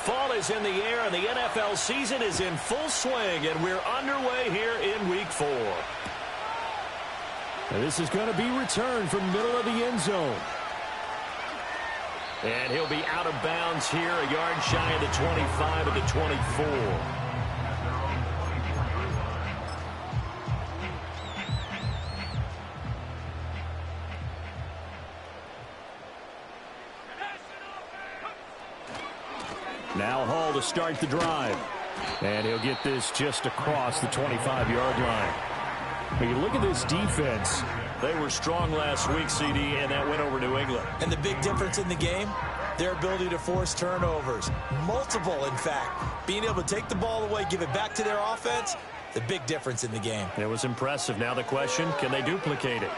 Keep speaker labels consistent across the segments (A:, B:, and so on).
A: fall is in the air, and the NFL season is in full swing, and we're underway here in Week 4.
B: And this is going to be returned from middle of the end zone.
A: And he'll be out of bounds here, a yard shy of the 25 of the 24.
B: Now Hall to start the drive. And he'll get this just across the 25-yard line. When you look at this defense,
A: they were strong last week, CD, and that went over New England.
C: And the big difference in the game, their ability to force turnovers. Multiple, in fact. Being able to take the ball away, give it back to their offense, the big difference in the game.
A: It was impressive. Now the question, can they duplicate it?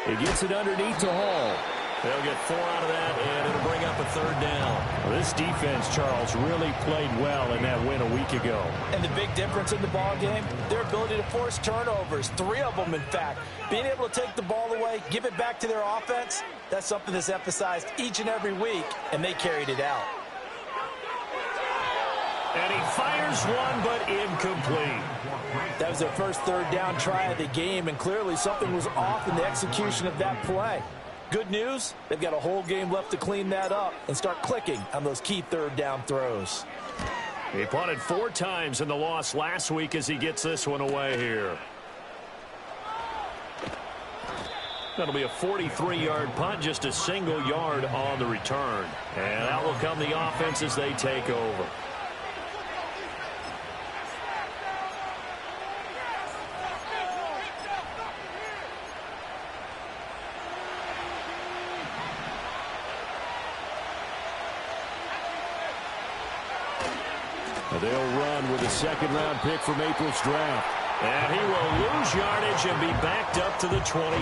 B: He gets it underneath to Hall.
A: They'll get 4 out of that, and it'll bring up a 3rd down.
B: Well, this defense, Charles, really played well in that win a week ago.
C: And the big difference in the ball game, their ability to force turnovers, 3 of them, in fact. Being able to take the ball away, give it back to their offense, that's something that's emphasized each and every week, and they carried it out.
A: And he fires one, but incomplete.
C: That was their first 3rd down try of the game, and clearly something was off in the execution of that play. Good news, they've got a whole game left to clean that up and start clicking on those key 3rd down throws.
A: He punted 4 times in the loss last week as he gets this one away here. That'll be a 43-yard punt, just a single yard on the return. And out will come the offense as they take over.
B: They'll run with a 2nd-round pick from April's draft.
A: And he will lose yardage and be backed up to the 24.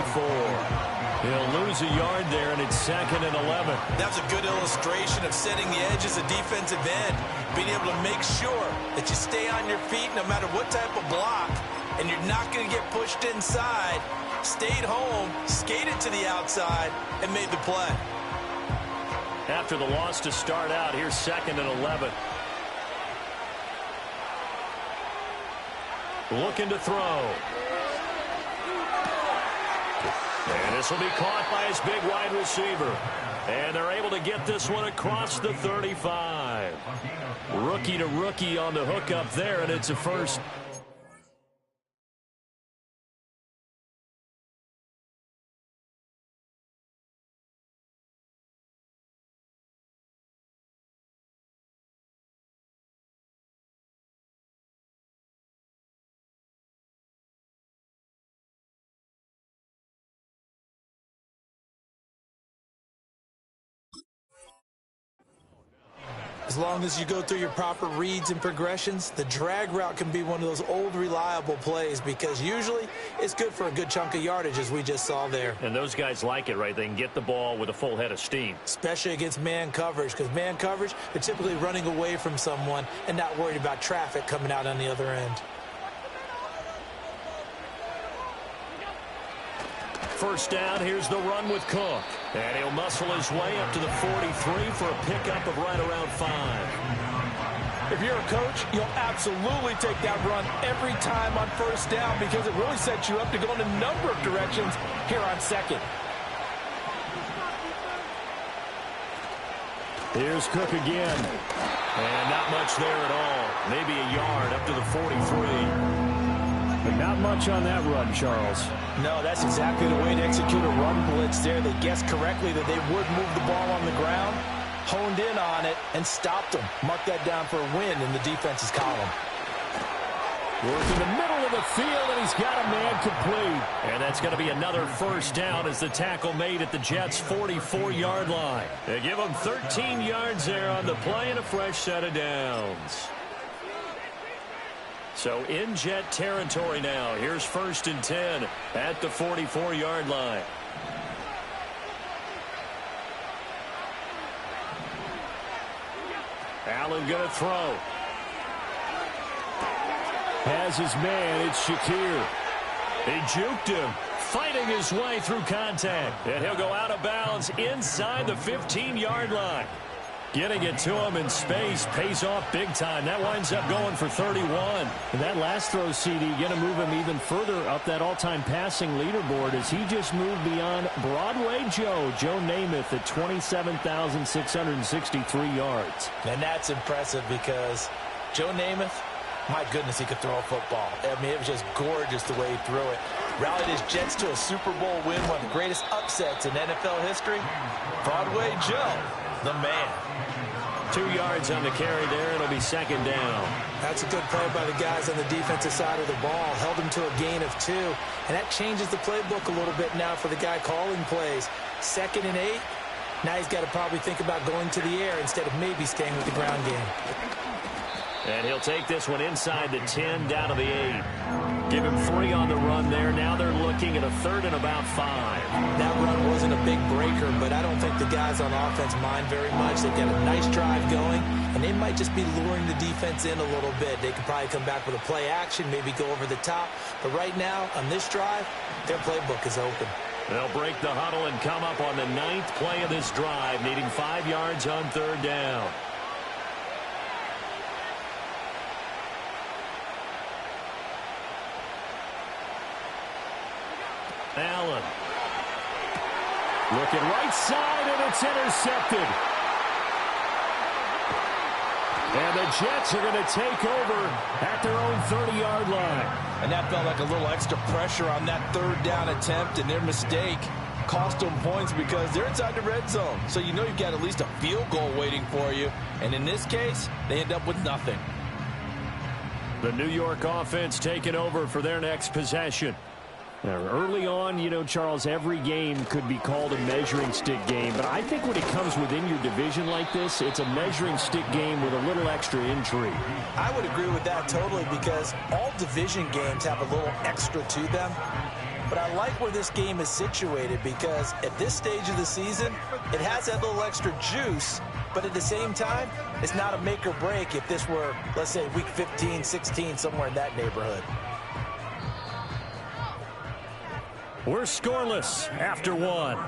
A: He'll lose a yard there, and it's 2nd and 11.
C: That was a good illustration of setting the edge as a defensive end, being able to make sure that you stay on your feet no matter what type of block, and you're not going to get pushed inside. Stayed home, skated to the outside, and made the play.
A: After the loss to start out, here's 2nd and 11. Looking to throw. And this will be caught by his big wide receiver. And they're able to get this one across the 35. Rookie to rookie on the hook up there, and it's a first.
C: As long as you go through your proper reads and progressions, the drag route can be one of those old reliable plays because usually it's good for a good chunk of yardage, as we just saw there.
A: And those guys like it, right? They can get the ball with a full head of steam.
C: Especially against man coverage, because man coverage, they're typically running away from someone and not worried about traffic coming out on the other end.
A: First down, here's the run with Cook. And he'll muscle his way up to the 43 for a pickup of right around 5.
C: If you're a coach, you'll absolutely take that run every time on first down because it really sets you up to go in a number of directions here on 2nd.
B: Here's Cook again.
A: And not much there at all. Maybe a yard up to the 43.
B: But not much on that run, Charles.
C: No, that's exactly the way to execute a run blitz there. They guessed correctly that they would move the ball on the ground, honed in on it, and stopped them. Mark that down for a win in the defense's column.
B: Work in the middle of the field, and he's got a man complete.
A: And that's going to be another first down as the tackle made at the Jets' 44-yard line. They give them 13 yards there on the play and a fresh set of downs. So in Jet territory now. Here's 1st and 10 at the 44-yard line. Allen going to throw.
B: Has his man. It's Shakir.
A: He juked him, fighting his way through contact. And he'll go out of bounds inside the 15-yard line. Getting it to him in space pays off big time. That winds up going for 31.
B: And that last throw, CD, going to move him even further up that all-time passing leaderboard as he just moved beyond Broadway Joe Namath at 27,663 yards.
C: And that's impressive because Joe Namath, my goodness, he could throw a football. I mean, it was just gorgeous the way he threw it. Rallied his Jets to a Super Bowl win, one of the greatest upsets in NFL history. Broadway Joe, the man.
A: 2 yards on the carry there. It'll be second down.
D: That's a good play by the guys on the defensive side of the ball. Held him to a gain of 2. And that changes the playbook a little bit now for the guy calling plays. 2nd and 8. Now he's got to probably think about going to the air instead of maybe staying with the ground game.
A: And he'll take this one inside the 10, down to the 8. Give him 3 on the run there. Now they're looking at a 3rd and about 5.
D: That run wasn't a big breaker, but I don't think the guys on offense mind very much. They've got a nice drive going, and they might just be luring the defense in a little bit. They could probably come back with a play action, maybe go over the top. But right now, on this drive, their playbook is open.
A: They'll break the huddle and come up on the 9th play of this drive, needing 5 yards on 3rd down. Allen. Looking right side, and it's intercepted. And the Jets are going to take over at their own 30-yard line.
C: And that felt like a little extra pressure on that 3rd down attempt, and their mistake cost them points because they're inside the red zone. So you know you've got at least a field goal waiting for you. And in this case, they end up with nothing.
A: The New York offense taking over for their next possession.
B: Now, early on, you know, Charles, every game could be called a measuring stick game. But I think when it comes within your division like this, it's a measuring stick game with a little extra intrigue.
D: I would agree with that totally because all division games have a little extra to them. But I like where this game is situated because at this stage of the season, it has that little extra juice. But at the same time, it's not a make or break if this were, let's say, week 15, 16, somewhere in that neighborhood.
A: We're scoreless after 1.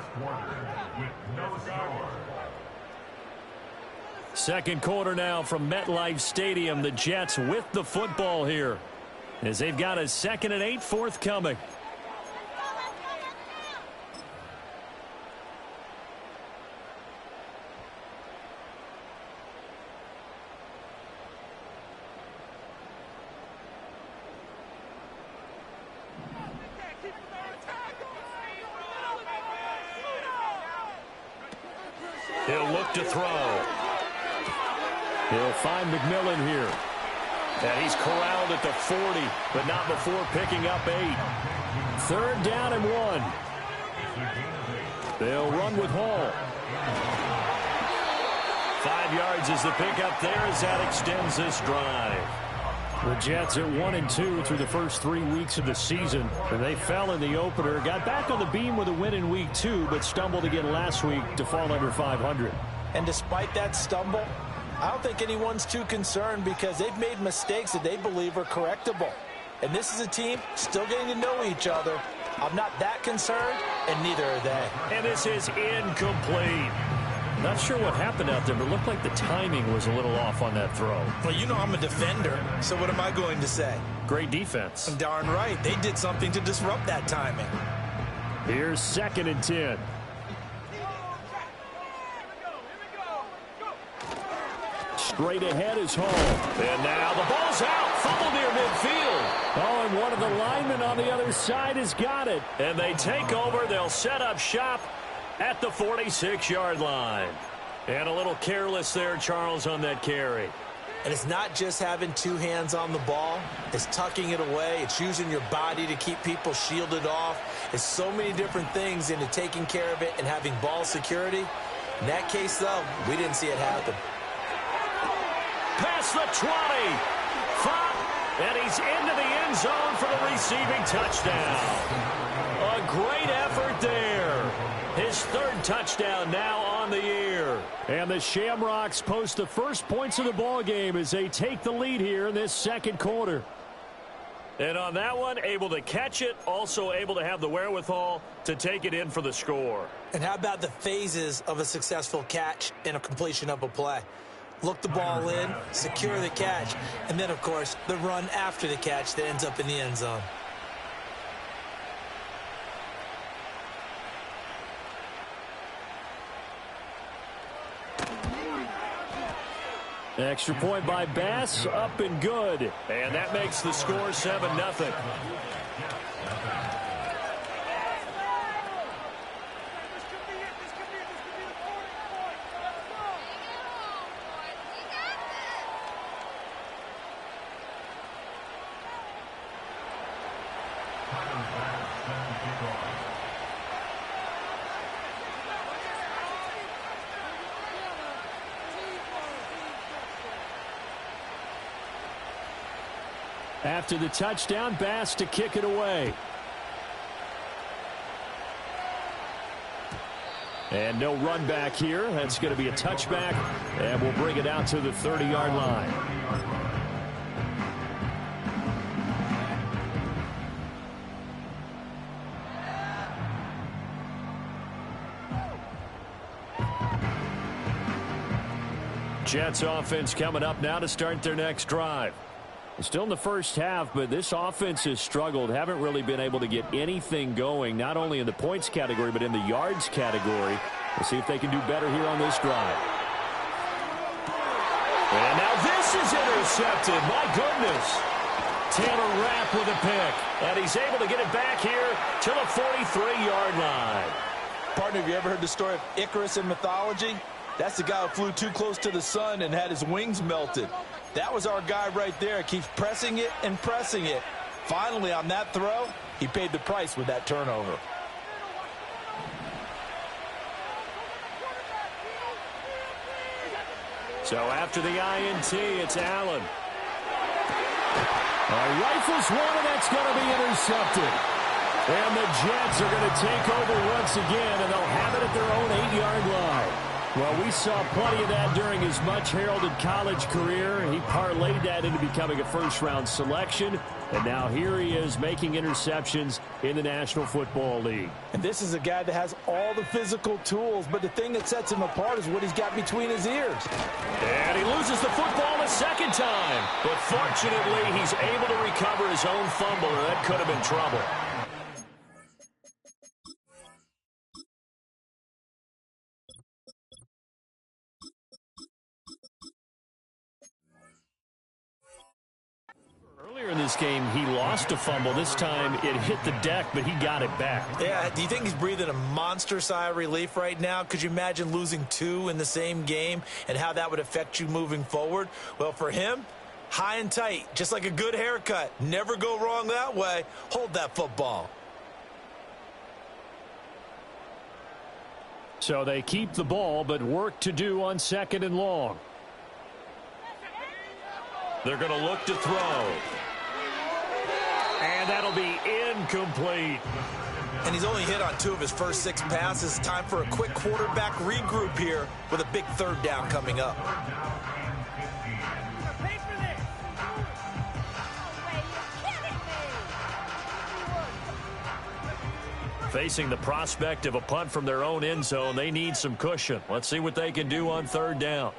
A: Second quarter now from MetLife Stadium. The Jets with the football here as they've got a 2nd and 8 forthcoming. He'll look to throw.
B: He'll find McMillan here.
A: And he's corralled at the 40, but not before picking up 8.
B: 3rd down and 1. They'll run with Hall.
A: 5 yards is the pickup there as that extends this drive.
B: The Jets are 1-2 through the first 3 weeks of the season. And they fell in the opener, got back on the beam with a win in week 2, but stumbled again last week to fall under 500.
D: And despite that stumble, I don't think anyone's too concerned because they've made mistakes that they believe are correctable. And this is a team still getting to know each other. I'm not that concerned, and neither are they.
A: And this is incomplete.
B: Not sure what happened out there, but it looked like the timing was a little off on that throw.
C: Well, you know I'm a defender, so what am I going to say?
B: Great defense.
C: Darn right. They did something to disrupt that timing.
B: Here's 2nd and 10. Straight ahead is Hall.
A: And now the ball's out. Fumble near midfield.
B: Oh, and one of the linemen on the other side has got it.
A: And they take over. They'll set up shop at the 46-yard line. And a little careless there, Charles, on that carry.
D: And it's not just having 2 hands on the ball. It's tucking it away. It's using your body to keep people shielded off. It's so many different things into taking care of it and having ball security. In that case, though, we didn't see it happen.
A: Past the 20. And he's into the end zone for the receiving touchdown. A great effort there. His 3rd touchdown now on the year.
B: And the Shamrocks post the first points of the ball game as they take the lead here in this 2nd quarter.
A: And on that one, able to catch it, also able to have the wherewithal to take it in for the score.
D: And how about the phases of a successful catch and a completion of a play? Look the ball in, secure the catch, and then, of course, the run after the catch that ends up in the end zone.
B: Extra point by Bass, up and good.
A: And that makes the score 7-0.
B: After the touchdown, Bass to kick it away. And no run back here. That's going to be a touchback, and we'll bring it out to the 30-yard line. Jets offense coming up now to start their next drive. Still in the first half, but this offense has struggled. Haven't really been able to get anything going, not only in the points category, but in the yards category. We'll see if they can do better here on this drive.
A: And now this is intercepted. My goodness. Taylor Rapp with a pick. And he's able to get it back here to the 43-yard line.
D: Partner, have you ever heard the story of Icarus in mythology? That's the guy who flew too close to the sun and had his wings melted. That was our guy right there. Keeps pressing it and pressing it. Finally, on that throw, he paid the price with that turnover.
A: So after the INT, it's Allen.
B: Rifles one, and that's going to be intercepted. And the Jets are going to take over once again, and they'll have it at their own 8-yard line. Well, we saw plenty of that during his much-heralded college career. He parlayed that into becoming a first-round selection, and now here he is making interceptions in the National Football League.
D: And this is a guy that has all the physical tools, but the thing that sets him apart is what he's got between his ears.
A: And he loses the football a second time. But fortunately, he's able to recover his own fumble, or that could have been trouble.
B: Earlier in this game, he lost a fumble. This time, it hit the deck, but he got it back.
D: Yeah, do you think he's breathing a monster sigh of relief right now? Could you imagine losing 2 in the same game and how that would affect you moving forward? Well, for him, high and tight, just like a good haircut. Never go wrong that way. Hold that football.
B: So they keep the ball, but work to do on 2nd and long.
A: They're going to look to throw. And that'll be incomplete.
D: And he's only hit on 2 of his first 6 passes. Time for a quick quarterback regroup here with a big 3rd down coming up.
A: Facing the prospect of a punt from their own end zone, they need some cushion. Let's see what they can do on 3rd down.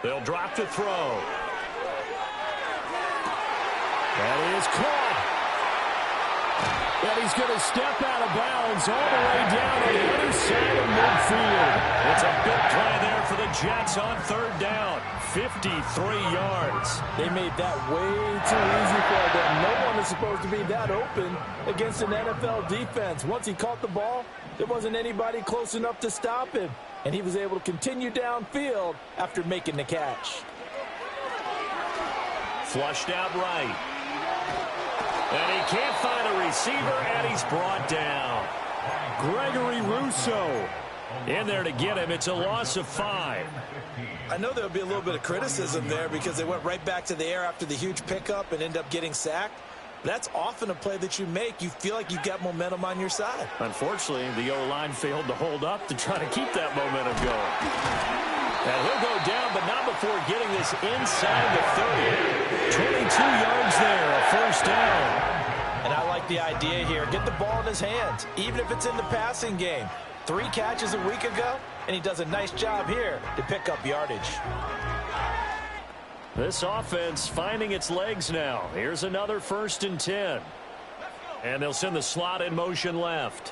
A: They'll drop to throw.
B: That is caught. And he's going to step out of bounds all the way down on the other side of midfield.
A: It's a big play there for the Jets on 3rd down. 53 yards.
D: They made that way too easy for them. No one is supposed to be that open against an NFL defense. Once he caught the ball, there wasn't anybody close enough to stop him. And he was able to continue downfield after making the catch.
A: Flushed out right. And he can't find a receiver, and he's brought down.
B: Gregory Rousseau
A: in there to get him. It's a loss of 5.
D: I know there'll be a little bit of criticism there because they went right back to the air after the huge pickup and ended up getting sacked. That's often a play that you make. You feel like you've got momentum on your side.
B: Unfortunately, the O-line failed to hold up to try to keep that momentum going. And he'll go down, but not before getting this inside the 30. 22 yards there, a first down.
D: And I like the idea here. Get the ball in his hands, even if it's in the passing game. 3 catches a week ago, and he does a nice job here to pick up yardage.
B: This offense finding its legs now. Here's another 1st and 10. And they'll send the slot in motion left.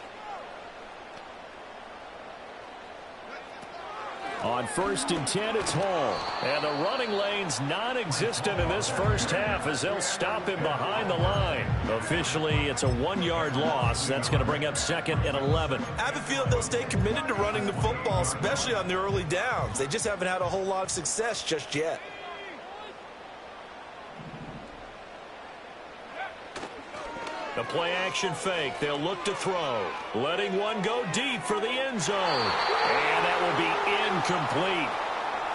B: On 1st and 10, it's Hall. And the running lane's non-existent in this first half as they'll stop him behind the line. Officially, it's a 1-yard loss. That's going to bring up 2nd and 11.
D: I have a feeling they'll stay committed to running the football, especially on the early downs. They just haven't had a whole lot of success just yet.
B: The play-action fake. They'll look to throw. Letting one go deep for the end zone. And that will be incomplete.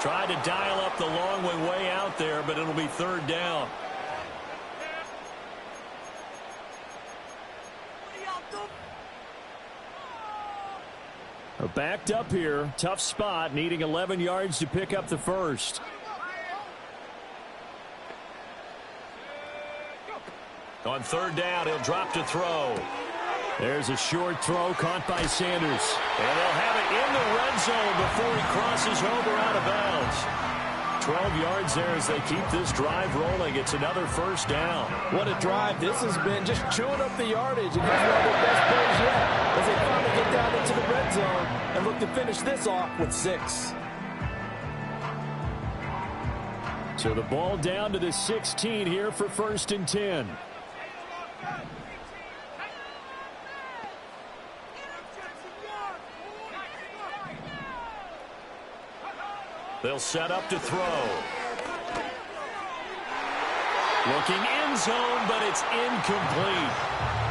B: Tried to dial up the long way out there, but it'll be 3rd down. Backed up here. Tough spot, needing 11 yards to pick up the first. On 3rd down, he'll drop to throw. There's a short throw caught by Sanders. And they'll have it in the red zone before he crosses over out of bounds. 12 yards there as they keep this drive rolling. It's another first down.
D: What a drive this has been, just chewing up the yardage. And it's one of their best plays yet as they finally get down into the red zone and look to finish this off with 6.
B: So the ball down to the 16 here for 1st and 10. They'll set up to throw. Looking end zone, but it's incomplete.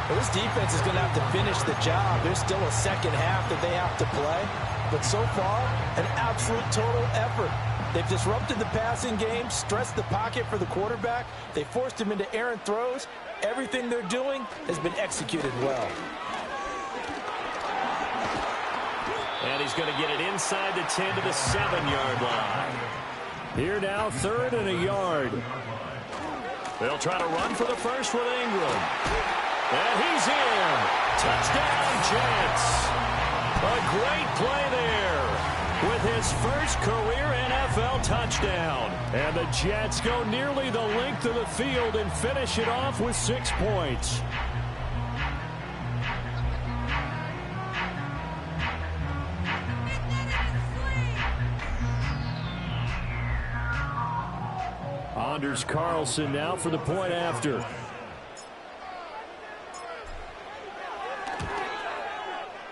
D: Well, this defense is going to have to finish the job. There's still a second half that they have to play. But so far, an absolute total effort. They've disrupted the passing game, stressed the pocket for the quarterback. They forced him into errant throws. Everything they're doing has been executed well.
B: And he's going to get it inside the 10 to the 7-yard line. Here now, 3rd and a yard. They'll try to run for the first with Ingram. And he's in. Touchdown, Jets. A great play there with his first career NFL touchdown. And the Jets go nearly the length of the field and finish it off with 6 points. Anders Carlson now for the point after.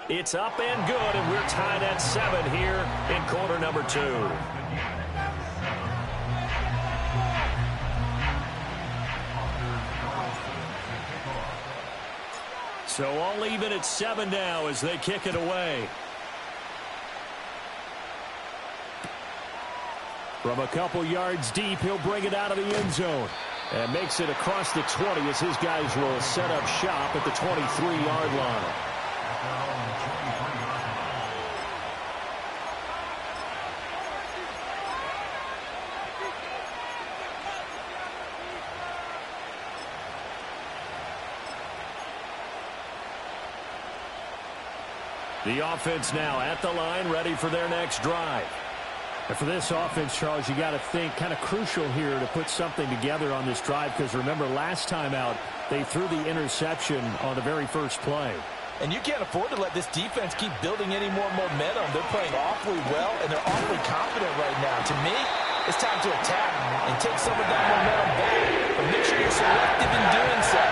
B: It's up and good, and we're tied at 7 here in quarter number 2. So all even at 7 now as they kick it away. From a couple yards deep, he'll bring it out of the end zone. And makes it across the 20 as his guys will set up shop at the 23-yard line. The offense now at the line, ready for their next drive. And for this offense, Charles, you got to think kind of crucial here to put something together on this drive, because remember last time out they threw the interception on the very first play.
D: And you can't afford to let this defense keep building any more momentum. They're playing awfully well, and they're awfully confident right now. To me, it's time to attack and take some of that momentum back. But make sure you're selective in doing so.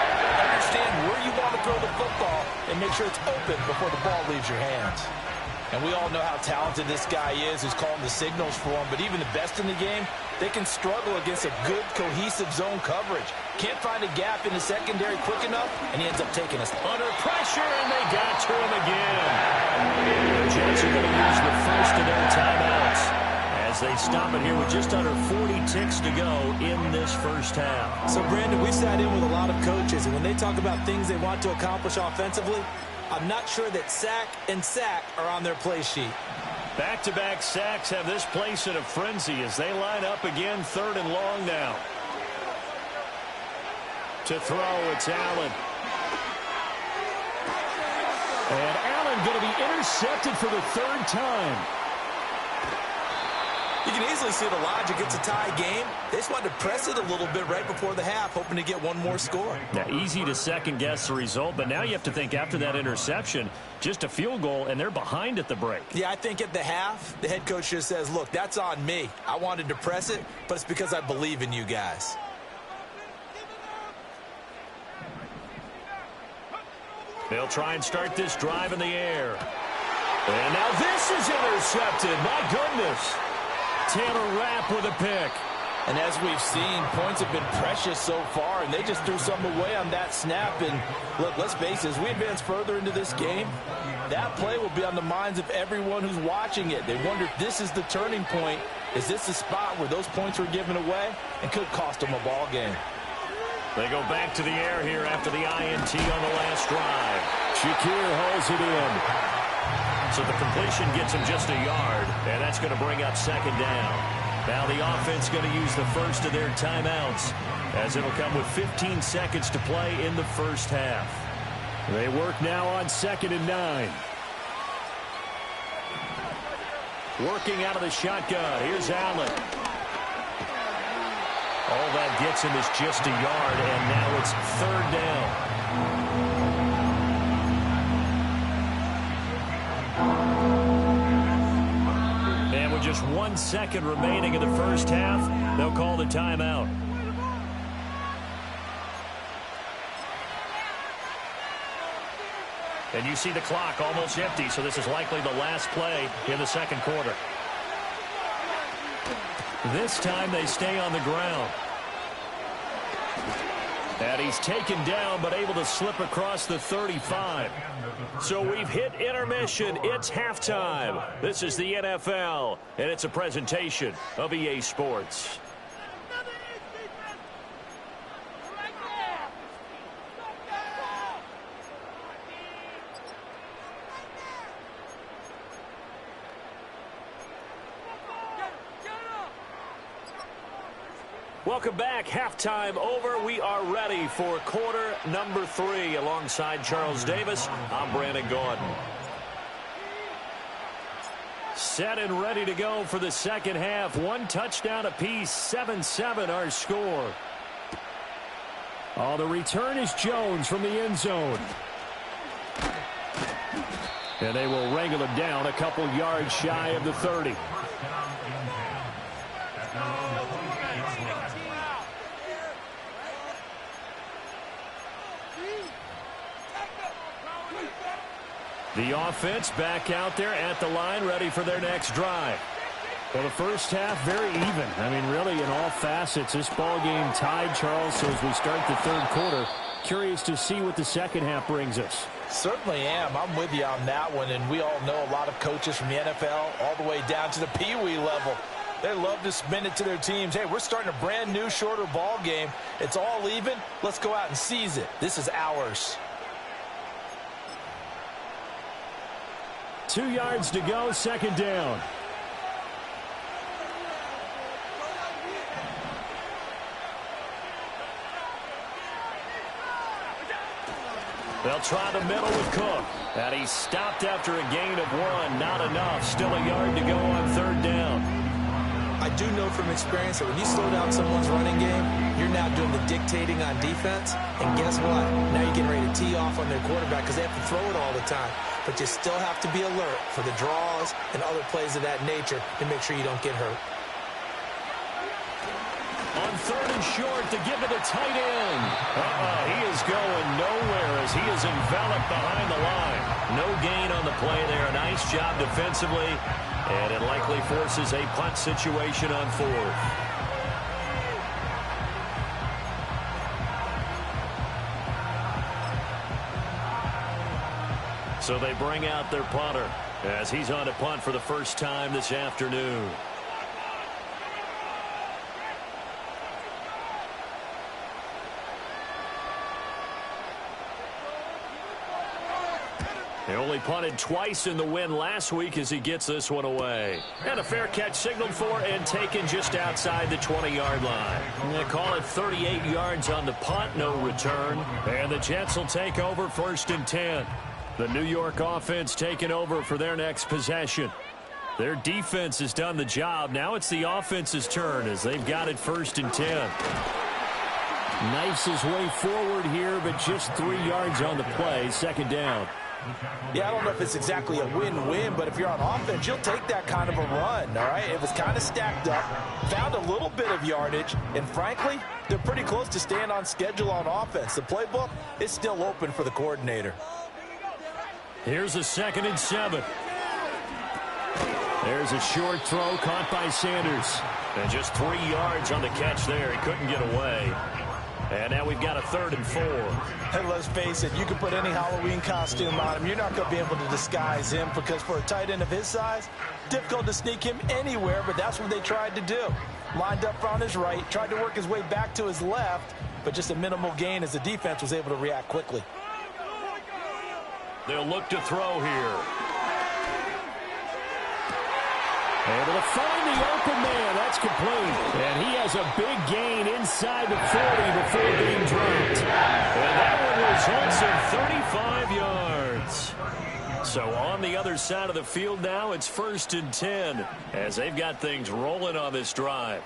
D: Understand where you want to throw the football and make sure it's open before the ball leaves your hands. And we all know how talented this guy is who's calling the signals for him. But even the best in the game, they can struggle against a good, cohesive zone coverage. Can't find a gap in the secondary quick enough, and he ends up taking us
B: under pressure, and they got to him again. The Jets are going to use the first of their timeouts as they stop it here with just under 40 ticks to go in this first half.
D: So, Brandon, we sat in with a lot of coaches, And when they talk about things they want to accomplish offensively, I'm not sure that sack and sack are on their play sheet.
A: Back-to-back sacks have this place in a frenzy as they line up again, 3rd and long now. To throw, it's Allen.
B: And Allen going to be intercepted for the 3rd time.
D: You can easily see the logic. It's a tie game. They just wanted to press it a little bit right before the half, hoping to get one more score.
A: Now, easy to second-guess the result, but now you have to think after that interception, just a field goal, and they're behind at the break.
D: Yeah, I think at the half, the head coach just says, look, that's on me. I wanted to press it, but it's because I believe in you guys.
A: They'll try and start this drive in the air. And now this is intercepted. My goodness. Taylor Rapp with a pick.
E: And as we've seen, points have been precious so far, and they just threw something away on that snap. And look, let's face it, as we advance further into this game, that play will be on the minds of everyone who's watching it. They wonder if this is the turning point. Is this the spot where those points were given away and could cost them a ball game?
A: They go back to the air here after the INT on the last drive.
B: Shakir hauls it in.
A: So the completion gets him just a yard, and that's going to bring up 2nd down. Now the offense going to use the first of their timeouts, as it'll come with 15 seconds to play in the first half.
B: They work now on 2nd and 9.
A: Working out of the shotgun. Here's Allen. All that gets him is just a yard, and now it's 3rd down. And with just 1 second remaining in the first half, they'll call the timeout. And you see the clock almost empty, so this is likely the last play in the 2nd quarter. This time they stay on the ground. And he's taken down, but able to slip across the 35. So we've hit intermission. It's halftime. This is the NFL, and it's a presentation of EA Sports. Welcome back. Halftime over. We are ready for quarter number 3. Alongside Charles Davis, I'm Brandon Gordon. Set and ready to go for the 2nd half. 1 touchdown apiece. 7-7 our score.
B: Oh, the return is Jones from the end zone. And they will wrangle him down a couple yards shy of the 30. The offense back out there at the line, ready for their next drive. Well, the first half, very even. I mean, really, in all facets, this ball game tied, Charles. So as we start the 3rd quarter, curious to see what the 2nd half brings us.
D: Certainly am. I'm with you on that one. And we all know a lot of coaches from the NFL all the way down to the Pee-wee level. They love to spin it to their teams. Hey, we're starting a brand new, shorter ball game. It's all even. Let's go out and seize it. This is ours.
B: 2 yards to go, 2nd down.
A: They'll try the middle with Cook. And he's stopped after a gain of 1. Not enough. Still a yard to go on 3rd down.
D: I do know from experience that when you slow down someone's running game, you're now doing the dictating on defense. And guess what? Now you're getting ready to tee off on their quarterback because they have to throw it all the time. But you still have to be alert for the draws and other plays of that nature to make sure you don't get hurt.
A: On 3rd and short to give it a tight end. He is going nowhere as he is enveloped behind the line. No gain on the play there. Nice job defensively. And it likely forces a punt situation on 4th. So they bring out their punter as he's on to punt for the first time this afternoon. He only punted twice in the win last week as he gets this one away. And a fair catch signaled for and taken just outside the 20-yard line. They call it 38 yards on the punt, no return. And the Jets will take over 1st and 10. The New York offense taking over for their next possession. Their defense has done the job. Now it's the offense's turn as they've got it 1st and 10. Knifes his way forward here, but just 3 yards on the play. 2nd down.
D: Yeah, I don't know if it's exactly a win-win, but if you're on offense, you'll take that kind of a run, all right? It was kind of stacked up, found a little bit of yardage, and frankly, they're pretty close to staying on schedule on offense. The playbook is still open for the coordinator.
A: Here's a 2nd and 7. There's a short throw caught by Sanders. And just 3 yards on the catch there. He couldn't get away. And now we've got a 3rd and 4.
D: And let's face it, you can put any Halloween costume on him. You're not going to be able to disguise him because for a tight end of his size, difficult to sneak him anywhere, but that's what they tried to do. Lined up on his right, tried to work his way back to his left, but just a minimal gain as the defense was able to react quickly.
A: They'll look to throw here. Able to find the open man. That's complete. And he has a big gain inside the 40 before being dropped. And that one results in 35 yards. So on the other side of the field now, it's 1st and 10 as they've got things rolling on this drive.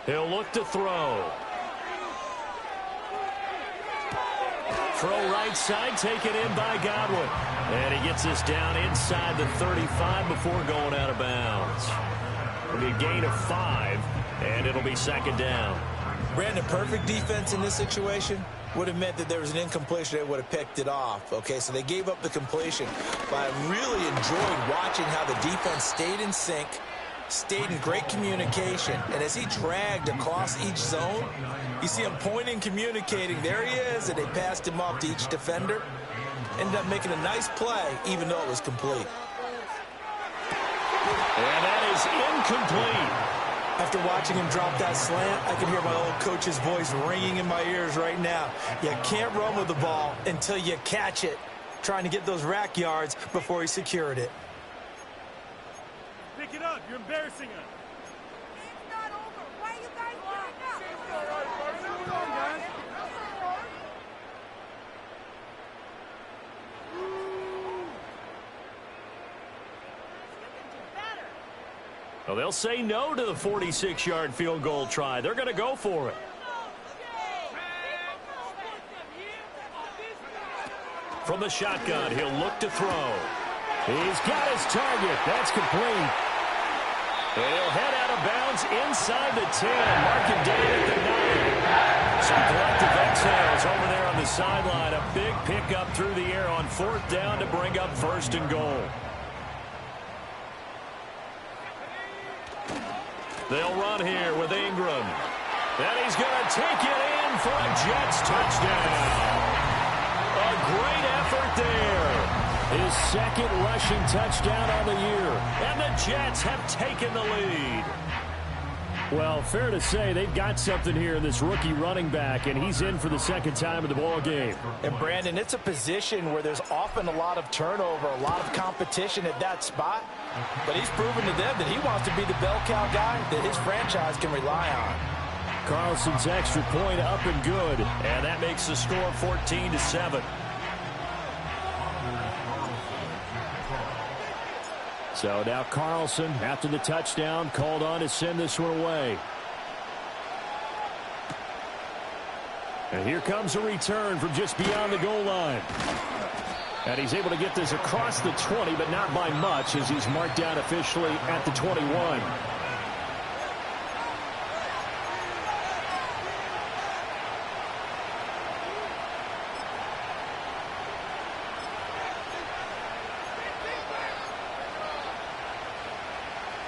A: He'll look to throw. Throw right side, taken in by Godwin. And he gets this down inside the 35 before going out of bounds. It'll be a gain of 5, and it'll be 2nd down.
D: Brandon, perfect defense in this situation would have meant that there was an incompletion. They would have picked it off. Okay, so they gave up the completion. But I really enjoyed watching how the defense stayed in sync, stayed in great communication, and as he dragged across each zone, you see him pointing, communicating. There he is, and they passed him off to each defender. Ended up making a nice play, even though it was complete.
A: And that is incomplete.
D: After watching him drop that slant, I can hear my old coach's voice ringing in my ears right now. You can't run with the ball until you catch it. Trying to get those rack yards before he secured it.
F: Pick it up. You're embarrassing us.
G: It's not over. Why are you guys giving up?
A: Well, they'll say no to the 46-yard field goal try. They're going to go for it. From the shotgun, he'll look to throw. He's got his target. That's complete. And he'll head out of bounds inside the 10. Marking down at the 9. Some collective exhales over there on the sideline. A big pickup through the air on 4th down to bring up 1st and goal. They'll run here with Ingram. And he's going to take it in for a Jets touchdown. A great effort there. His 2nd rushing touchdown on the year. And the Jets have taken the lead. Well, fair to say they've got something here in this rookie running back, and he's in for the 2nd time in the ball game.
D: And, Brandon, it's a position where there's often a lot of turnover, a lot of competition at that spot. But he's proven to them that he wants to be the bell cow guy that his franchise can rely on.
A: Carlson's extra point up and good, and that makes the score 14-7. So now Carlson, after the touchdown, called on to send this one away. And here comes a return from just beyond the goal line. And he's able to get this across the 20, but not by much, as he's marked down officially at the 21.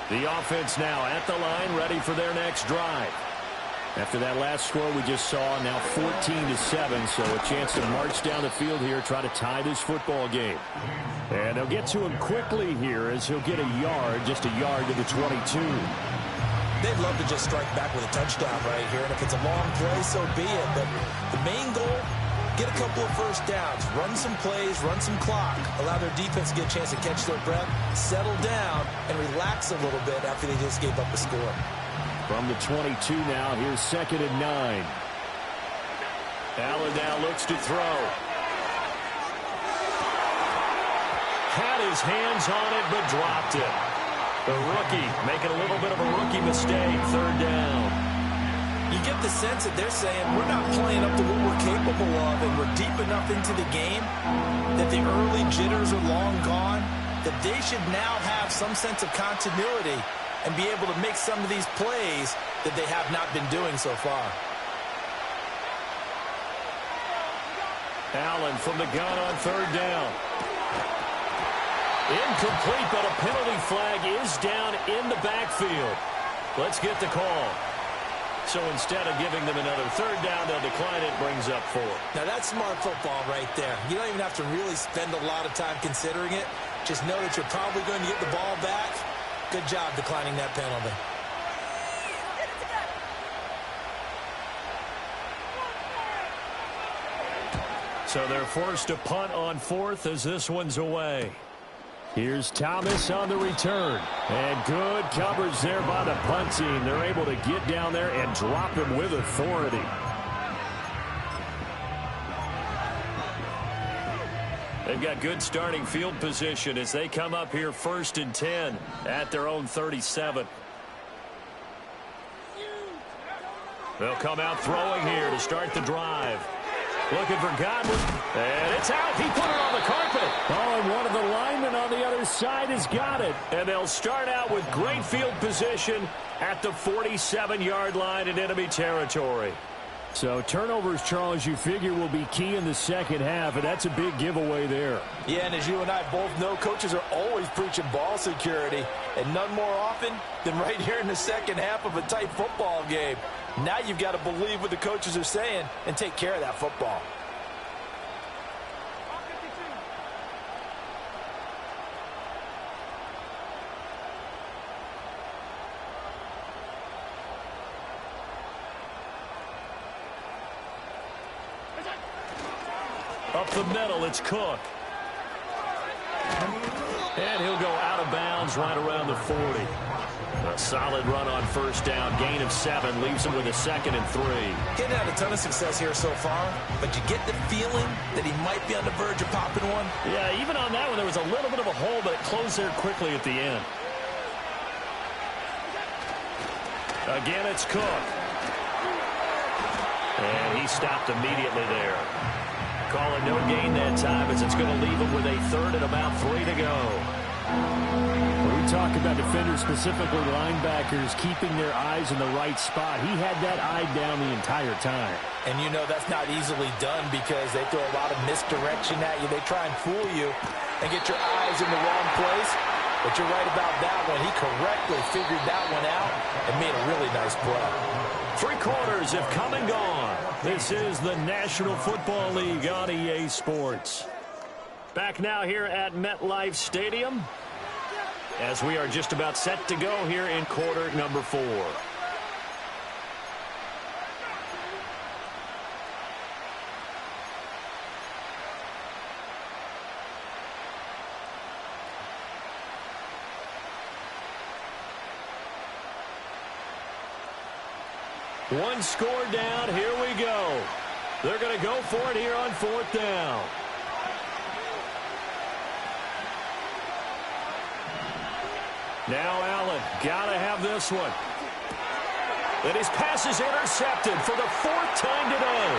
A: The offense now at the line, ready for their next drive. After that last score we just saw, now 14-7, so a chance to march down the field here, try to tie this football game. And they'll get to him quickly here as he'll get a yard, just a yard to the 22.
D: They'd love to just strike back with a touchdown right here, and if it's a long play, so be it. But the main goal get a couple of first downs, run some plays, run some clock, allow their defense to get a chance to catch their breath, settle down, and relax a little bit after they just gave up a score.
B: From the 22 now, here's 2nd and 9.
A: Allen now looks to throw. Had his hands on it, but dropped it. The rookie making a little bit of a rookie mistake, 3rd down.
D: You get the sense that they're saying we're not playing up to what we're capable of, and we're deep enough into the game that the early jitters are long gone, that they should now have some sense of continuity and be able to make some of these plays that they have not been doing so far.
A: Allen from the gun on 3rd down. Incomplete, but a penalty flag is down in the backfield. Let's get the call. So instead of giving them another 3rd down, they'll decline it, brings up 4.
D: Now that's smart football right there. You don't even have to really spend a lot of time considering it. Just know that you're probably going to get the ball back. Good job declining that penalty.
A: So they're forced to punt on 4th as this one's away.
B: Here's Thomas on the return. And good coverage there by the punt team. They're able to get down there and drop him with authority.
A: They've got good starting field position as they come up here 1st and 10 at their own 37. They'll come out throwing here to start the drive. Looking for Godwin, and it's out. He put it on the carpet.
B: Oh, and one of the linemen on the other side has got it.
A: And they'll start out with great field position at the 47-yard line in enemy territory.
B: So turnovers, Charles, you figure will be key in the second half, and that's a big giveaway there.
E: Yeah, and as you and I both know, coaches are always preaching ball security, and none more often than right here in the second half of a tight football game. Now you've got to believe what the coaches are saying and take care of that football.
A: Up the middle, it's Cook. And he'll go out of bounds right around the 40. A solid run on 1st down. Gain of 7 leaves him with a 2nd and 3.
D: Getting had a ton of success here so far, but you get the feeling that he might be on the verge of popping one.
A: Yeah, even on that one, there was a little bit of a hole, but it closed there quickly at the end. Again, it's Cook. And he stopped immediately there. Call it no gain that time as it's going to leave him with a 3rd and about 3 to go.
B: When we talk about defenders, specifically linebackers, keeping their eyes in the right spot, he had that eye down the entire time.
D: And you know that's not easily done because they throw a lot of misdirection at you. They try and fool you and get your eyes in the wrong place. But you're right about that one. He correctly figured that one out and made a really nice play.
A: 3 quarters have come and gone. This is the National Football League on EA Sports. Back now here at MetLife Stadium as we are just about set to go here in quarter number 4. One score down. Here we go. They're going to go for it here on 4th down. Now Allen, got to have this one. And his pass is intercepted for the 4th time today.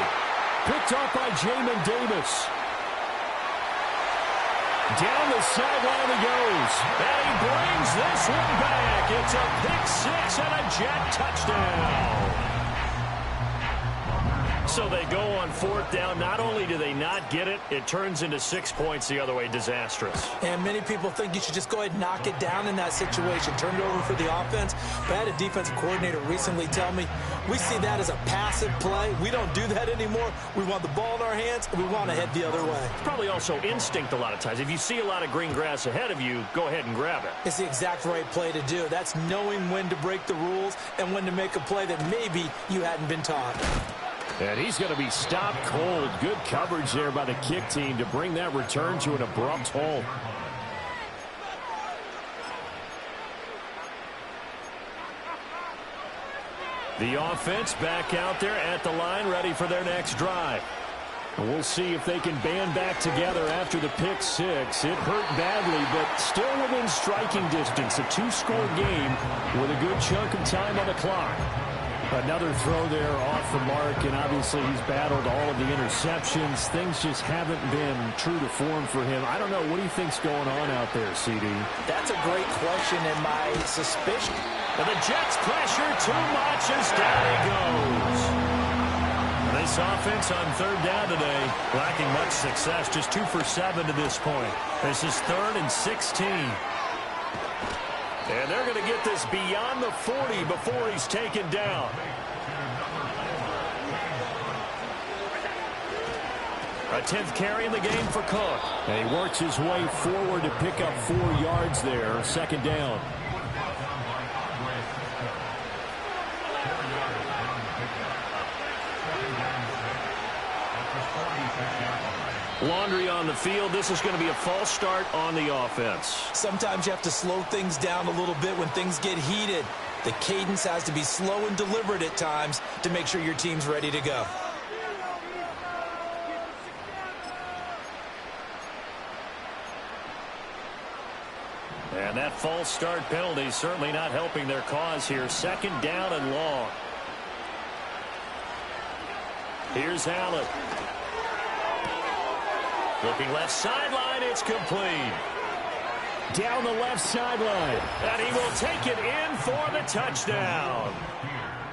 B: Picked off by Jamin Davis. Down the sideline he goes.
A: And he brings this one back. It's a pick 6 and a Jet touchdown. So they go on 4th down. Not only do they not get it, it turns into 6 points the other way. Disastrous.
D: And many people think you should just go ahead and knock it down in that situation. Turn it over for the offense. But I had a defensive coordinator recently tell me, we see that as a passive play. We don't do that anymore. We want the ball in our hands, and we want to head the other way.
A: It's probably also instinct a lot of times. If you see a lot of green grass ahead of you, go ahead and grab it.
D: It's the exact right play to do. That's knowing when to break the rules and when to make a play that maybe you hadn't been taught.
B: And he's going to be stopped cold. Good coverage there by the kick team to bring that return to an abrupt halt. The offense back out there at the line, ready for their next drive. We'll see if they can band back together after the pick six. It hurt badly, but still within striking distance. A two-score game with a good chunk of time on the clock. Another throw there off the mark, and obviously he's battled all of the interceptions. Things just haven't been true to form for him. I don't know. What do you think's going on out there, CD?
D: That's a great question, and my suspicion.
A: And the Jets pressure too much as down he goes. This offense on third down today, lacking much success, just 2 for 7 to this point. This is 3rd and 16. And they're going to get this beyond the 40 before he's taken down. A 10th carry in the game for Cook.
B: And he works his way forward to pick up 4 yards there, 2nd down.
A: Laundry on the field. This is going to be a false start on the offense.
D: Sometimes you have to slow things down a little bit when things get heated. The cadence has to be slow and deliberate at times to make sure your team's ready to go.
A: And that false start penalty certainly not helping their cause here. 2nd down and long. Here's Allen. Looking left sideline, it's complete.
B: Down the left sideline.
A: And he will take it in for the touchdown.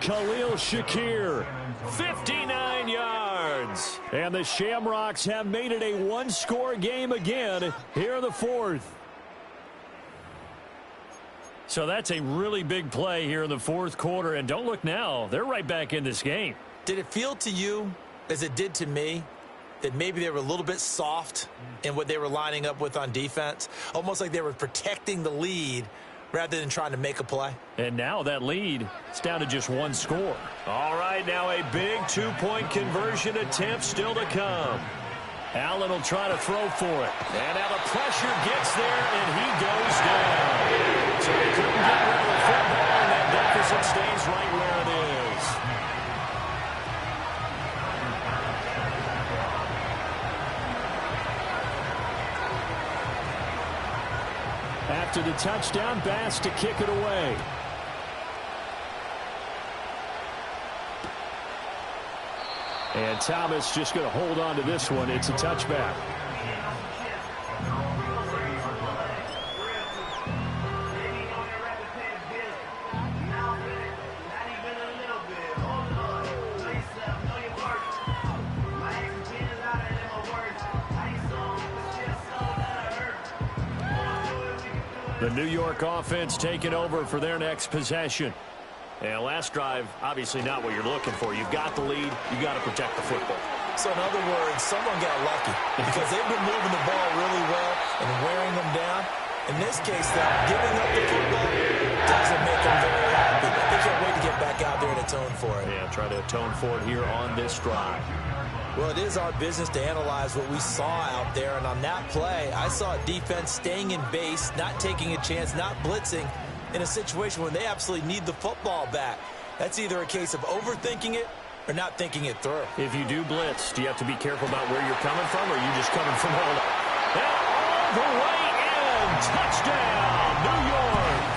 B: Khalil Shakir.
A: 59 yards.
B: And the Shamrocks have made it a one-score game again here in the 4th.
A: So that's a really big play here in the 4th quarter. And don't look now, they're right back in this game.
D: Did it feel to you, as it did to me, that maybe they were a little bit soft in what they were lining up with on defense? Almost like they were protecting the lead rather than trying to make a play.
A: And now that lead is down to just 1 score. All right, now a big 2-point conversion attempt still to come. Allen will try to throw for it. And now the pressure gets there, and he goes down. So they couldn't get rid of the football, and that deficit stays right where it is.
B: After the touchdown, Bass to kick it away. And Thomas just going to hold on to this one. It's a touchback.
A: The New York offense taking over for their next possession. And last drive, obviously not what you're looking for. You've got the lead. You've got to protect the football.
D: So in other words, someone got lucky because they've been moving the ball really well and wearing them down. In this case, though, giving up the football doesn't make them very happy. They can't wait to get back out there and atone for it.
A: Yeah, try to atone for it here on this drive.
D: Well, it is our business to analyze what we saw out there. And on that play, I saw a defense staying in base, not taking a chance, not blitzing in a situation when they absolutely need the football back. That's either a case of overthinking it or not thinking it through.
A: If you do blitz, do you have to be careful about where you're coming from, or are you just coming from all the way in? Touchdown, New York.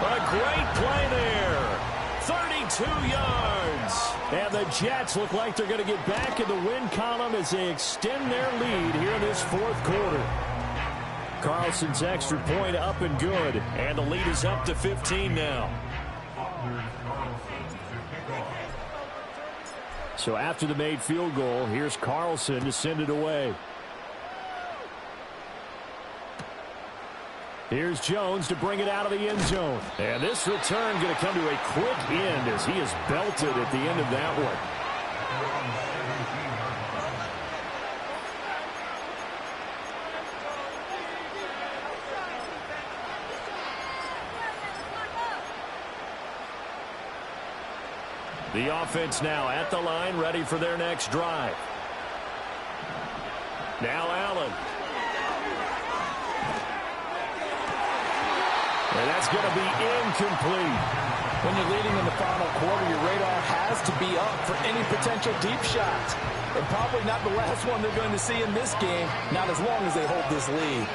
A: A great play there. 32 yards.
B: And the Jets look like they're going to get back in the win column as they extend their lead here in this 4th quarter. Carlson's extra point up and good.
A: And the lead is up to 15 now.
B: So after the made field goal, here's Carlson to send it away. Here's Jones to bring it out of the end zone. And this return going to come to a quick end as he is belted at the end of that one.
A: The offense now at the line, ready for their next drive. Now Allen. And that's going to be incomplete.
E: When you're leading in the final quarter, your radar has to be up for any potential deep shots. And probably not the last one they're going to see in this game, not as long as they hold this lead.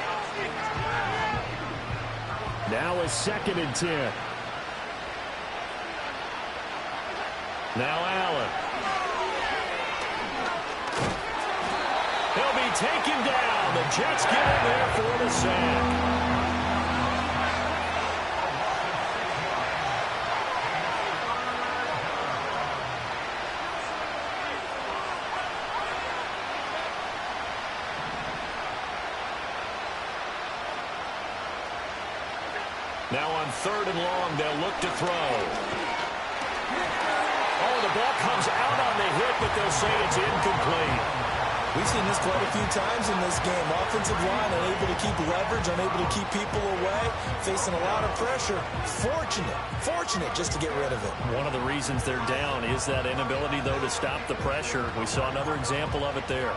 B: Now a 2nd and 10.
A: Now Allen. He'll be taken down. The Jets get in there for the sack. Now on 3rd and long, they'll look to throw. Oh, the ball comes out on the hit, but they'll say it's incomplete.
D: We've seen this quite a few times in this game. Offensive line unable to keep leverage, unable to keep people away, facing a lot of pressure. Fortunate just to get rid of it.
A: One of the reasons they're down is that inability, though, to stop the pressure. We saw another example of it there.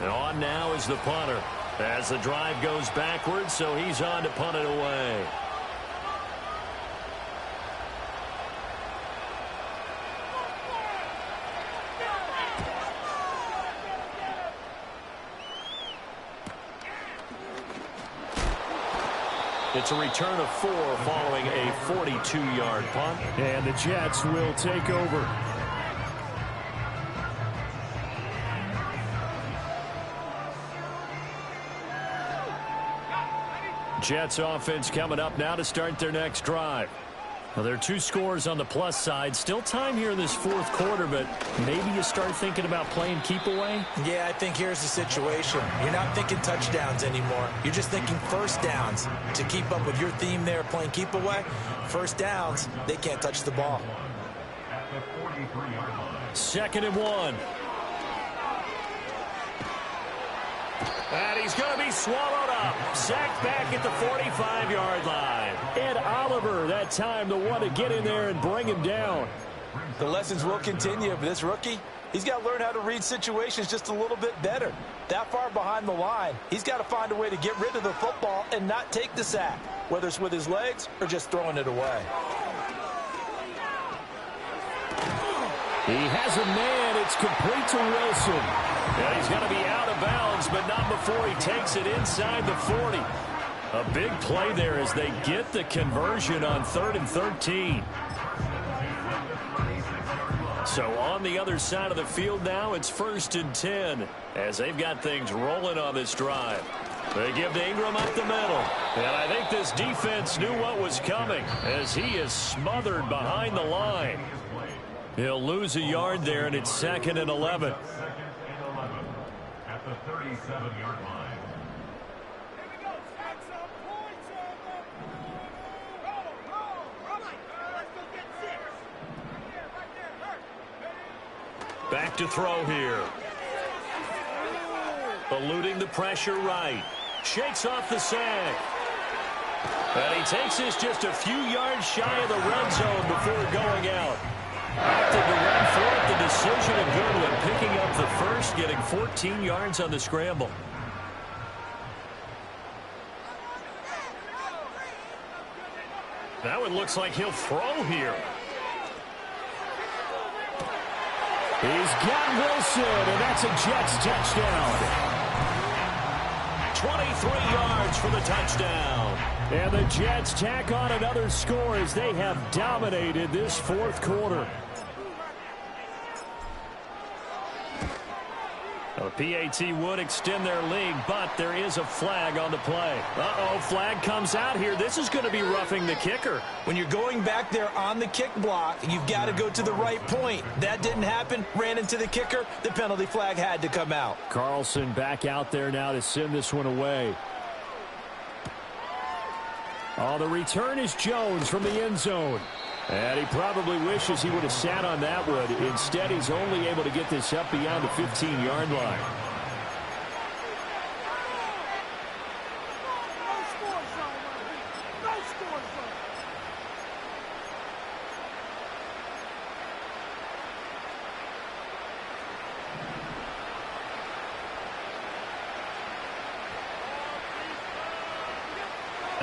A: And on now is the punter as the drive goes backwards, so he's on to punt it away. It's a return of 4 following a 42-yard punt.
B: And the Jets will take over.
A: Jets offense coming up now to start their next drive. Well, there are 2 scores on the plus side. Still time here in this 4th quarter, but maybe you start thinking about playing keep away?
D: Yeah, I think here's the situation. You're not thinking touchdowns anymore. You're just thinking first downs. To keep up with your theme there, playing keep away, first downs, they can't touch the ball.
A: 2nd and 1. And he's going to be swallowed up. Sacked back at the 45-yard line.
B: Ed Oliver, that time, the one to get in there and bring him down.
D: The lessons will continue, but this rookie, he's got to learn how to read situations just a little bit better. That far behind the line, he's got to find a way to get rid of the football and not take the sack, whether it's with his legs or just throwing it away.
B: He has a man. It's complete to Wilson.
A: And he's going to be out of bounds, but not before he takes it inside the 40. A big play there as they get the conversion on 3rd and 13. So on the other side of the field now, it's 1st and 10 as they've got things rolling on this drive. They give to Ingram up the middle. And I think this defense knew what was coming as he is smothered behind the line. He'll lose a yard there, and it's 2nd and 11.
F: At the 37-yard line.
A: Back to throw here. Eluding the pressure right. Shakes off the sack. And he takes this just a few yards shy of the red zone before going out. Opted to run for it. The decision a good one. Picking up the first, getting 14 yards on the scramble. Now it looks like he'll throw here.
B: He's got Wilson, and that's a Jets touchdown.
A: 23 yards for the touchdown.
B: And the Jets tack on another score as they have dominated this 4th quarter.
A: A PAT would extend their lead, but there is a flag on the play. Uh-oh, flag comes out here. This is going to be roughing the kicker.
D: When you're going back there on the kick block, you've got to go to the right point. That didn't happen. Ran into the kicker. The penalty flag had to come out.
B: Carlson back out there now to send this one away. Oh, the return is Jones from the end zone. And he probably wishes he would have sat on that one. Instead, he's only able to get this up beyond the 15-yard line.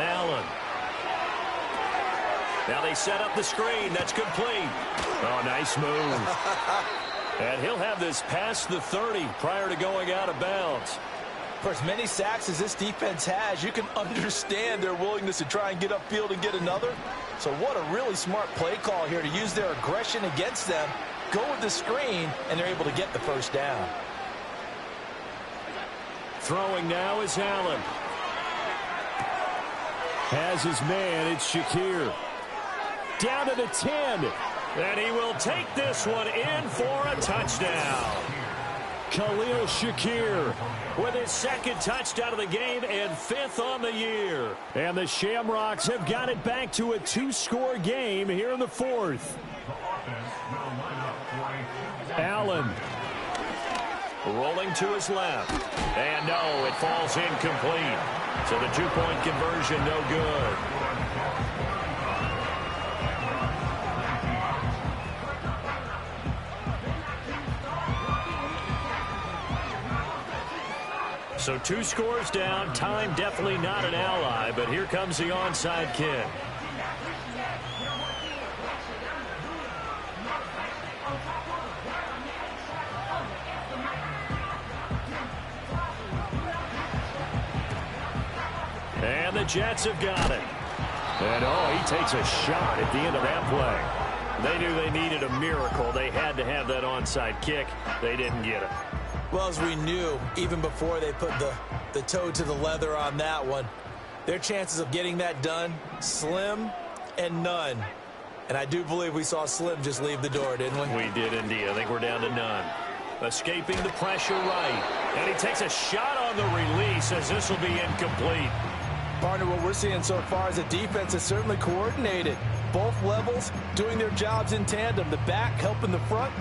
A: Allen. Now they set up the screen. That's complete. Oh, nice move. And he'll have this past the 30 prior to going out of bounds.
D: For as many sacks as this defense has, you can understand their willingness to try and get upfield and get another. So what a really smart play call here to use their aggression against them, go with the screen, and they're able to get the first down.
B: Throwing now is Allen. Has his man, it's Shakir. Down to the 10.
A: And he will take this one in for a touchdown.
B: Khalil Shakir
A: With his second touchdown of the game and 5th on the year.
B: And the Shamrocks have got it back to a 2-score game here in the 4th. Allen.
A: Rolling to his left. And no, it falls incomplete. So the 2-point conversion no good. So 2 scores down. Time definitely not an ally, but here comes the onside kick. And the Jets have got it.
B: And oh, he takes a shot at the end of that play.
A: They knew they needed a miracle. They had to have that onside kick. They didn't get it.
D: Well, as we knew, even before they put the toe to the leather on that one, their chances of getting that done, slim and none. And I do believe we saw Slim just leave the door, didn't we?
A: We did indeed. I think we're down to none. Escaping the pressure right. And he takes a shot on the release as this will be incomplete.
D: Partner, what we're seeing so far is a defense that's certainly coordinated. Both levels doing their jobs in tandem. The back helping the front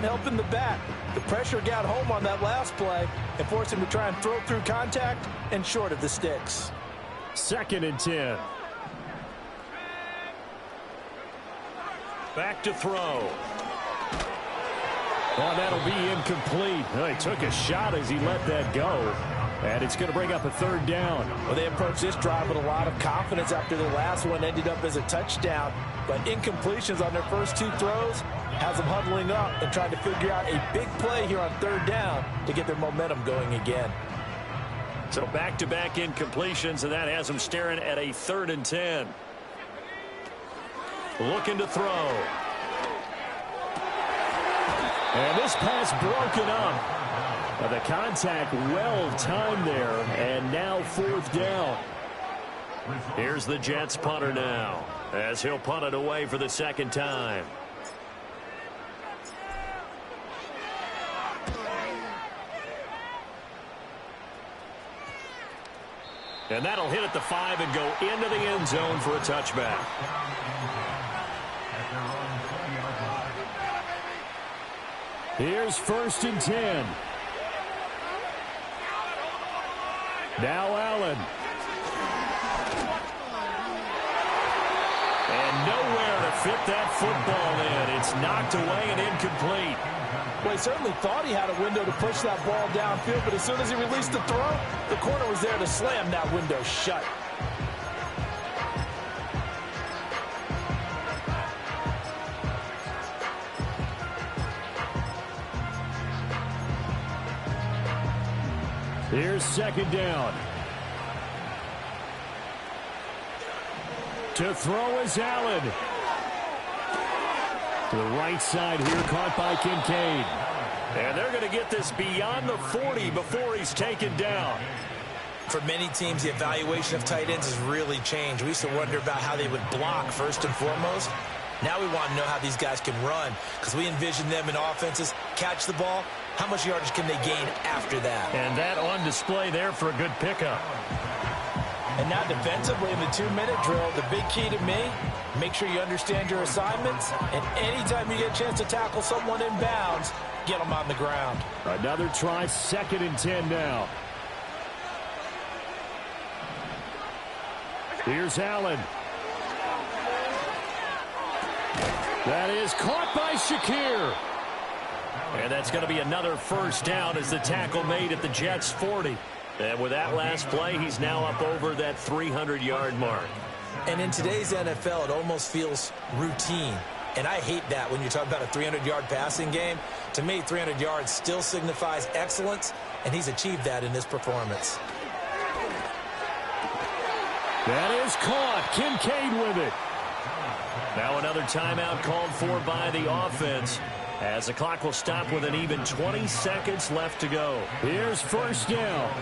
D: helping the back. The pressure got home on that last play and forced him to try and throw through contact and short of the sticks.
B: 2nd and 10.
A: Back to throw.
B: Oh, that'll be incomplete. Oh, he took a shot as he let that go. And it's going to bring up a 3rd down.
D: Well, they approached this drive with a lot of confidence after the last one ended up as a touchdown. But incompletions on their first 2 throws has them huddling up and trying to figure out a big play here on 3rd down to get their momentum going again.
A: So back-to-back incompletions, and that has them staring at a 3rd and 10. Looking to throw.
B: And this pass broken up. The contact well timed there, and now 4th down.
A: Here's the Jets punter now, as he'll punt it away for the 2nd time. And that'll hit at the 5 and go into the end zone for a touchback.
B: Here's 1st and 10. Now Allen.
A: And nowhere to fit that football in. It's knocked away and incomplete.
D: Well, he certainly thought he had a window to push that ball downfield, but as soon as he released the throw, the corner was there to slam that window shut.
B: Here's 2nd down. To throw is Allen. To the right side here, caught by Kincaid.
A: And they're going to get this beyond the 40 before he's taken down.
D: For many teams, the evaluation of tight ends has really changed. We used to wonder about how they would block first and foremost. Now we want to know how these guys can run, because we envision them in offenses catch the ball. How much yardage can they gain after that?
A: And that on display there for a good pickup.
D: And now defensively in the 2-minute drill, the big key to me, make sure you understand your assignments, and anytime you get a chance to tackle someone in bounds, get them on the ground.
B: Another try, 2nd and 10 now. Here's Allen. That is caught by Shakir.
A: And that's going to be another 1st down as the tackle made at the Jets' 40. And with that last play, he's now up over that 300-yard mark.
D: And in today's NFL, it almost feels routine. And I hate that when you talk about a 300-yard passing game. To me, 300 yards still signifies excellence, and he's achieved that in this performance.
B: That is caught. Kincaid with it.
A: Now another timeout called for by the offense, as the clock will stop with an even 20 seconds left to go.
B: Here's first down.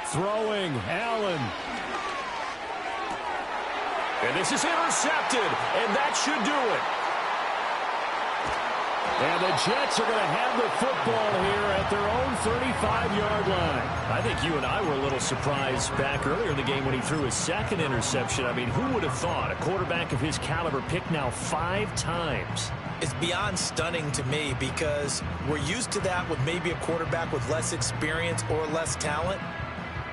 B: Throwing, Allen.
A: And this is intercepted, and that should do it.
B: And the Jets are going to have the football here at their own 35-yard line.
A: I think you and I were a little surprised back earlier in the game when he threw his second interception. I mean, who would have thought a quarterback of his caliber picked now 5 times?
D: It's beyond stunning to me because we're used to that with maybe a quarterback with less experience or less talent.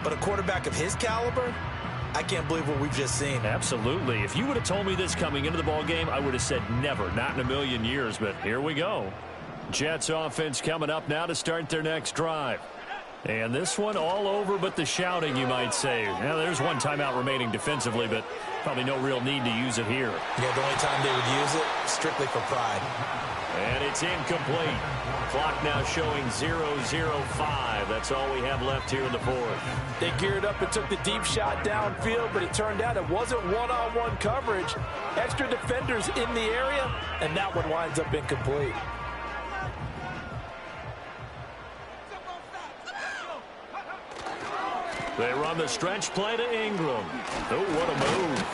D: But a quarterback of his caliber, I can't believe what we've just seen.
A: Absolutely. If you would have told me this coming into the ball game, I would have said never, not in a million years. But here we go. Jets offense coming up now to start their next drive. And this one all over but the shouting, you might say. Now, there's one timeout remaining defensively, but probably no real need to use it here.
D: Yeah, the only time they would use it, strictly for pride.
A: And it's incomplete. Clock now showing 0-0-5. That's all we have left here in the fourth.
E: They geared up and took the deep shot downfield, but it turned out it wasn't one-on-one coverage. Extra defenders in the area, and that one winds up incomplete.
A: They run the stretch play to Ingram. Oh, what a move.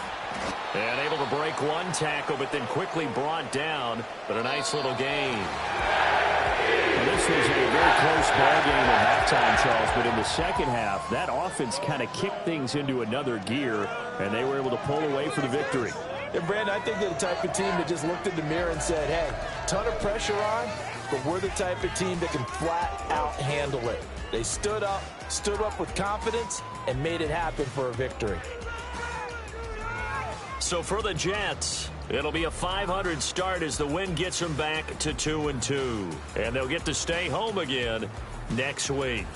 A: And able to break one tackle, but then quickly brought down. But a nice little gain.
B: Well, this was a very close ball game at halftime, Charles. But in the second half, that offense kind of kicked things into another gear, and they were able to pull away for the victory.
E: And, Brandon, I think they're the type of team that just looked in the mirror and said, hey, ton of pressure on, but we're the type of team that can flat out handle it. They stood up with confidence, and made it happen for a victory.
A: So for the Jets, it'll be a 500 start as the win gets them back to 2-2. And they'll get to stay home again next week.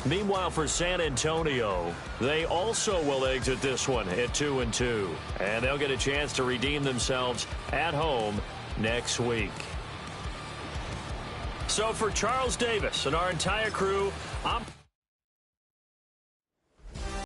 A: Meanwhile, for San Antonio, they also will exit this one at 2-2. And they'll get a chance to redeem themselves at home next week. So for Charles Davis and our entire crew, I'm